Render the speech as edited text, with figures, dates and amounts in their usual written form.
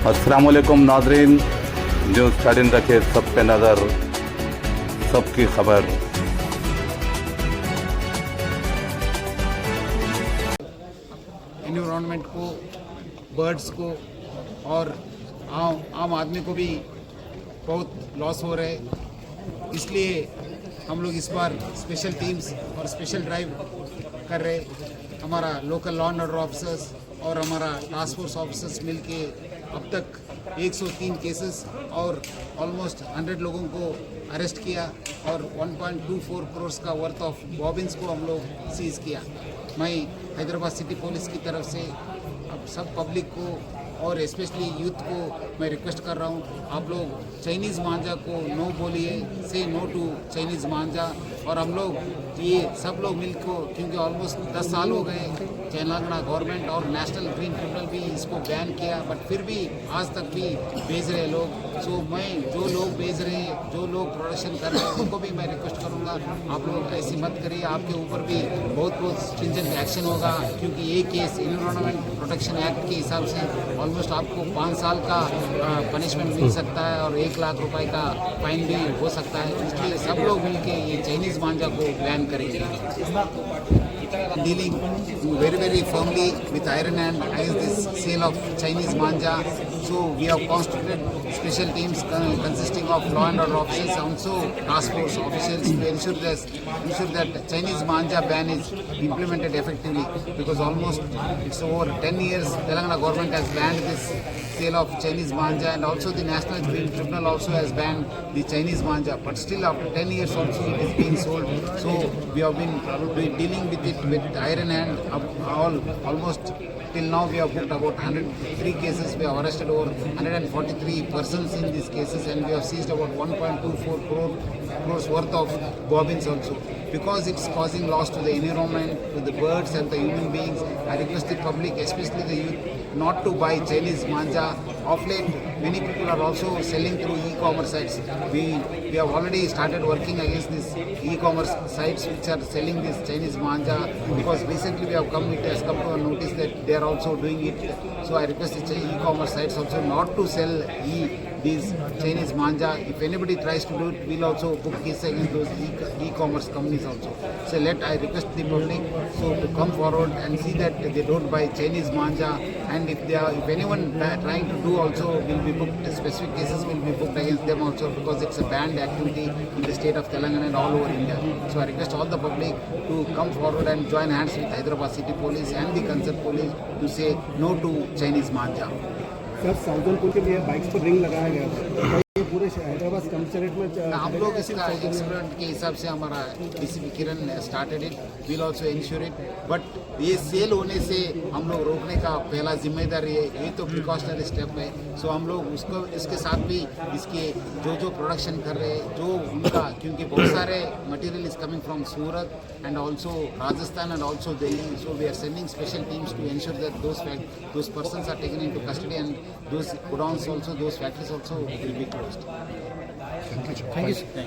अस्सलाम वालेकुम नाजरीन, न्यूज़ 13 रखे सब पे नज़र, सबकी खबर। एनवायरनमेंट को, बर्ड्स को और आम आदमी को भी बहुत लॉस हो रहा है। इसलिए हम लोग इस बार स्पेशल टीम्स और स्पेशल ड्राइव कर रहे। हमारा local law and order officers और हमारा टास्क फोर्स ऑफिसर्स मिलके अब तक 103 केसेस और ऑलमोस्ट 100 लोगों को अरेस्ट किया और 1.24 करोड़ का वर्थ ऑफ बॉबिन्स को हम लोग सीज किया। मैं हैदराबाद सिटी पुलिस की तरफ से अब सब पब्लिक को और स्पेशली यूथ को मैं रिक्वेस्ट कर रहा हूँ, आप लोग चाइनीज़ मांझा को नो बोलिए, से नो टू चाइनीज़ मांझा। और हम लोग ये सब लोग मिल को, क्योंकि ऑलमोस्ट 10 साल हो गए तेलंगाना गवर्नमेंट और नेशनल ग्रीन ट्रिब्यूनल भी इसको बैन किया, बट फिर भी आज तक भी बेच रहे लोग। सो मैं जो लोग बेच रहे हैं, जो लोग प्रोडक्शन कर रहे हैं, उनको भी मैं रिक्वेस्ट करूँगा, आप लोग ऐसी मत करिए, आपके ऊपर भी बहुत स्ट्रिंजेंट एक्शन होगा। क्योंकि ये केस एनवायरनमेंट प्रोटेक्शन एक्ट के हिसाब से ऑलमोस्ट आपको 5 साल का पनिशमेंट मिल सकता है और 1 लाख रुपए का फाइन भी हो सकता है। इसलिए सब लोग मिलके ये चाइनीज़ मांझा को बैन करेंगे। Dealing very firmly with iron hand against this sale of Chinese manja. So we have constituted special teams consisting of law and order officers, also task force officials, to ensure that Chinese manja ban is implemented effectively, because almost it's over 10 years Telangana government has banned this sale of Chinese manja, and also the National Green Tribunal also has banned the Chinese manja, but still after 10 years also it is being sold. So we have been dealing with it with iron hand. Almost till now we have booked about 103 cases. We have arrested over 143 persons in these cases, and we have seized about 1.24 crores worth of bobbins also. Because it's causing loss to the environment, to the birds and the human beings, I request the public, especially the youth, not to buy Chinese manja. Of late, many people are also selling through e-commerce sites. We have already started working against these e-commerce sites which are selling this Chinese manja, because recently it has come to a notice that they are also doing it. So I request the e-commerce sites also not to sell these Chinese manja. If anybody tries to do it, we'll also book cases against those e-commerce companies also. So I request the public to come forward and see that they don't buy Chinese manja, and if anyone trying to do also will be booked, specific cases will be booked against them also, because it's a banned activity in the state of Telangana and all over India. So I request all the public to come forward and join hands with Hyderabad City Police and the concerned police to say no to Chinese manja. Sir Saudanpur के लिए bikes पर ring लगाया गया था, ये पूरे Hyderabad commissionerate में हम लोग इसका एक्सपेरिमेंट के हिसाब से हमारा DCP Kiran started it, will also ensure it, but ये सेल होने से हम लोग रोकने का पहला जिम्मेदारी है, ये तो प्रिकॉशनरी स्टेप है। सो हम लोग उसको इसके साथ भी इसके जो प्रोडक्शन कर रहे हैं, जो उनका, क्योंकि बहुत सारे material is coming from Surat and also Rajasthan and also Delhi, so we are sending special teams to ensure that those persons are taken into custody, and those godowns also, those factories also will be closed. Thank you.